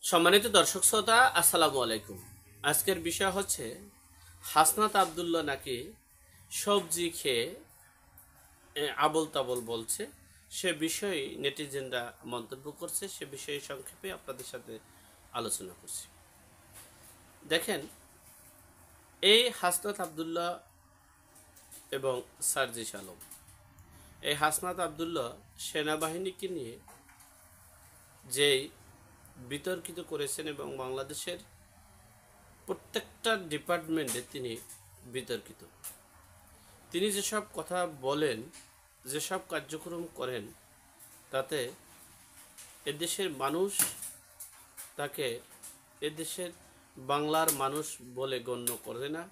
সম্মানিত দর্শক শ্রোতা, আসসালামু আলাইকুম। আজকের বিষয় হচ্ছে হাসনাত আবদুল্লাহ নাকি সবজি খেয়ে আবল তাবল বলছে, সে বিষয়ে নেটিজেনরা মন্তব্য করছে। সে বিষয়ে সংক্ষেপে আপনাদের সাথে আলোচনা করছি। দেখেন, এই হাসনাত আবদুল্লাহ এবং সার্জিস আলম, এই হাসনাত আবদুল্লাহ সেনাবাহিনীকে নিয়ে যেই বিতর্কিত করেছেন এবং বাংলাদেশের প্রত্যেকটা ডিপার্টমেন্টে তিনি বিতর্কিত। তিনি যেসব কথা বলেন, যেসব কার্যক্রম করেন, তাতে এদেশের মানুষ তাকে এদেশের বাংলার মানুষ বলে গণ্য করে না,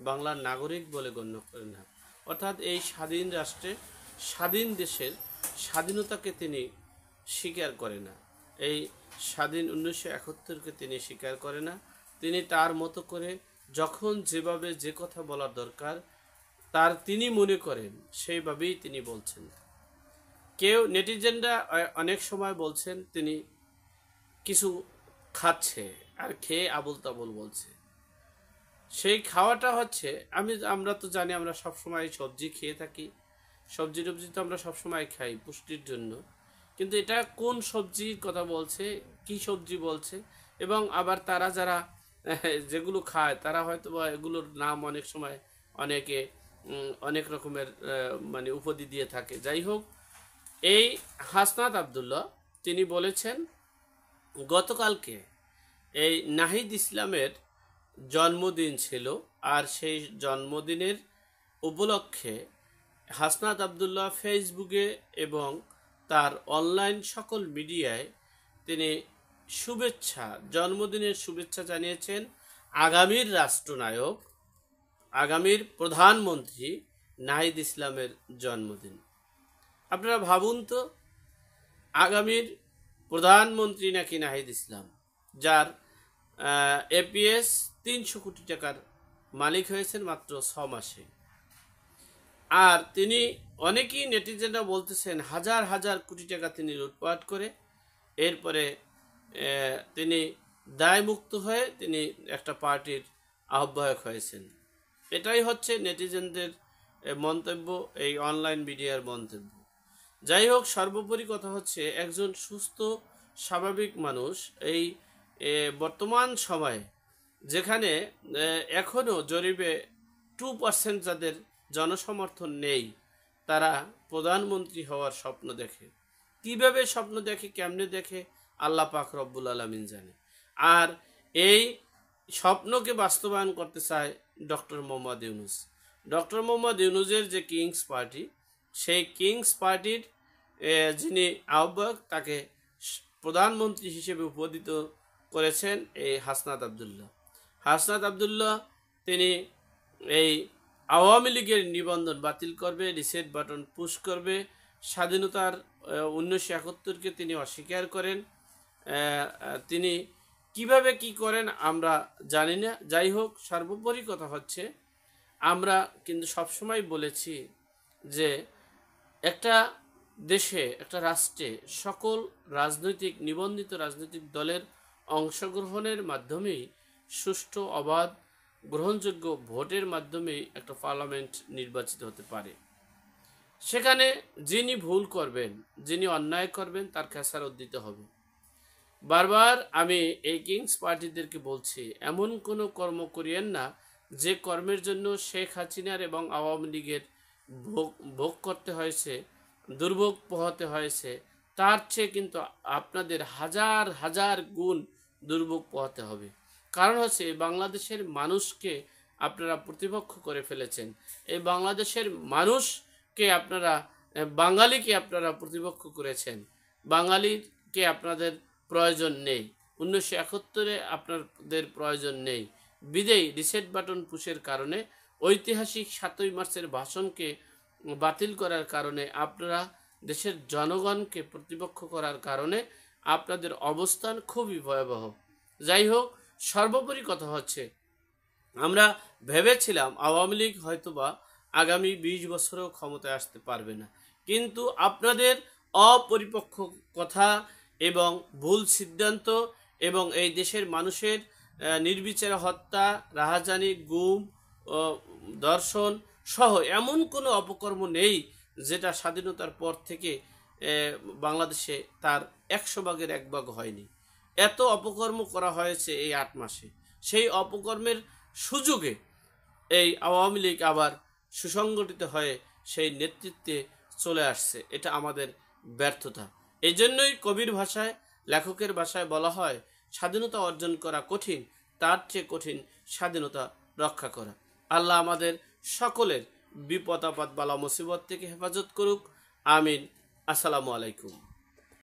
বাংলার নাগরিক বলে গণ্য করে না। অর্থাৎ এই স্বাধীন রাষ্ট্রে, স্বাধীন দেশের স্বাধীনতাকে তিনি স্বীকার করে না। এই স্বাধীন 1971-কে তিনি স্বীকার করে না। তিনি তার মতো করে যখন যেভাবে যে কথা বলার দরকার তার তিনি মনে করেন সেইভাবেই তিনি বলছেন। কেউ নেটিজেনরা অনেক সময় বলছেন তিনি কিছু খাচ্ছে আর খেয়ে আবল তাবল বলছে। সেই খাওয়াটা হচ্ছে, আমরা তো জানি, আমরা সবসময় সবজি খেয়ে থাকি, সবজি টবজি তো আমরা সবসময় খাই পুষ্টির জন্য। কিন্তু এটা কোন সবজির কথা বলছে, কি সবজি বলছে, এবং আবার তারা যারা যেগুলো খায় তারা হয়তো বা এগুলোর নাম অনেক সময় অনেকে অনেক রকমের মানে উপাধি দিয়ে থাকে। যাই হোক, এই হাসনাত আবদুল্লাহ তিনি বলেছেন গতকালকে এই নাহিদ ইসলামের জন্মদিন ছিল, আর সেই জন্মদিনের উপলক্ষে হাসনাত আবদুল্লাহ ফেসবুকে এবং তার অনলাইন সকল মিডিয়ায় তিনি শুভেচ্ছা, জন্মদিনের শুভেচ্ছা জানিয়েছেন। আগামীর রাষ্ট্রনায়ক, আগামীর প্রধানমন্ত্রী নাহিদ ইসলামের জন্মদিন। আপনারা ভাবুন তো, আগামীর প্রধানমন্ত্রী নাকি নাহিদ ইসলাম, যার এপিএস 300 কোটি টাকার মালিক হয়েছেন মাত্র 6 মাসে। আর তিনি, অনেকেই নেটিজেনরা বলতেছেন হাজার হাজার কোটি টাকা তিনি লুটপাট করে এরপরে তিনি দায়মুক্ত হয়ে তিনি একটা পার্টির আহ্বায়ক হয়েছেন। এটাই হচ্ছে নেটিজেনদের মন্তব্য, এই অনলাইন মিডিয়ার মন্তব্য। যাই হোক, সর্বোপরি কথা হচ্ছে, একজন সুস্থ স্বাভাবিক মানুষ এই বর্তমান সময়ে, যেখানে এখনও জরিপে 2% যাদের জনসমর্থন নেই, তারা প্রধানমন্ত্রী হওয়ার স্বপ্ন দেখে। কিভাবে স্বপ্ন দেখে, কেমনে দেখে, আল্লাহ পাক রব্বুল আলামিন জানে। আর এই স্বপ্নকে বাস্তবায়ন করতে চায় ডক্টর মোহাম্মদ ইউনূস। ডক্টর মোহাম্মদ ইউনূসের যে কিংস পার্টি, সেই কিংস পার্টির যিনি আহ্বায়ক, তাকে প্রধানমন্ত্রী হিসেবে উপদিত করেছেন এই হাসনাত আবদুল্লাহ। হাসনাত আবদুল্লাহ তিনি এই আওয়ামী লীগের নিবন্ধন বাতিল করবে, রিসেট বাটন পুশ করবে, স্বাধীনতার 1971-কে তিনি অস্বীকার করেন। তিনি কিভাবে কি করেন আমরা জানি না। যাই হোক, সর্বোপরি কথা হচ্ছে, আমরা কিন্তু সবসময় বলেছি যে একটা দেশে, একটা রাষ্ট্রে সকল রাজনৈতিক, নিবন্ধিত রাজনৈতিক দলের অংশগ্রহণের মাধ্যমেই, সুষ্ঠু, অবাধ, গ্রহণযোগ্য ভোটের মাধ্যমেই একটা পার্লামেন্ট নির্বাচিত হতে পারে। সেখানে যিনি ভুল করবেন, যিনি অন্যায় করবেন, তার খেসারত দিতে হবে। বারবার আমি এই কিংস পার্টিদেরকে বলছি, এমন কোনো কর্ম করিয়েন না যে কর্মের জন্য শেখ হাসিনার এবং আওয়ামী লীগের ভোগ করতে হয়েছে, দুর্ভোগ পোহাতে হয়েছে, তার চেয়ে কিন্তু আপনাদের হাজার হাজার গুণ দুর্ভোগ পোহাতে হবে। কারণ হচ্ছে, বাংলাদেশের মানুষকে আপনারা প্রতিপক্ষ করে ফেলেছেন। এই বাংলাদেশের মানুষকে আপনারা, বাঙালিকে আপনারা প্রতিপক্ষ করেছেন। বাঙালিকে আপনাদের প্রয়োজন নেই, 1971-এ আপনাদের প্রয়োজন নেই। বিদেয়ী রিসেট বাটন পুশের কারণে, ঐতিহাসিক 7ই মার্চের ভাষণকে বাতিল করার কারণে, আপনারা দেশের জনগণকে প্রতিপক্ষ করার কারণে আপনাদের অবস্থান খুবই ভয়াবহ। যাই হোক, সর্বোপরি কথা হচ্ছে, আমরা ভেবেছিলাম আওয়ামী লীগ হয়তোবা আগামী 20 বছরেও ক্ষমতায় আসতে পারবে না, কিন্তু আপনাদের অপরিপক্ক কথা এবং ভুল সিদ্ধান্ত এবং এই দেশের মানুষের নির্বিচারে হত্যা, রাহাজানি, গুম, ধর্ষণ সহ এমন কোনো অপকর্ম নেই যেটা স্বাধীনতার পর থেকে বাংলাদেশে তার 100 ভাগের 1 ভাগ হয়নি। এত অপকর্ম করা হয়েছে এই 8 মাসে। সেই অপকর্মের সুযোগে এই আওয়ামী লীগ আবার সুসংগঠিত হয়ে সেই নেতৃত্বে চলে আসছে। এটা আমাদের ব্যর্থতা। এই জন্যই কবির ভাষায়, লেখকের ভাষায় বলা হয়, স্বাধীনতা অর্জন করা কঠিন, তার চেয়ে কঠিন স্বাধীনতা রক্ষা করা। আল্লাহ আমাদের সকলের বিপদ আপদ বালা মুসিবত থেকে হেফাজত করুক। আমিন। আসসালামু আলাইকুম।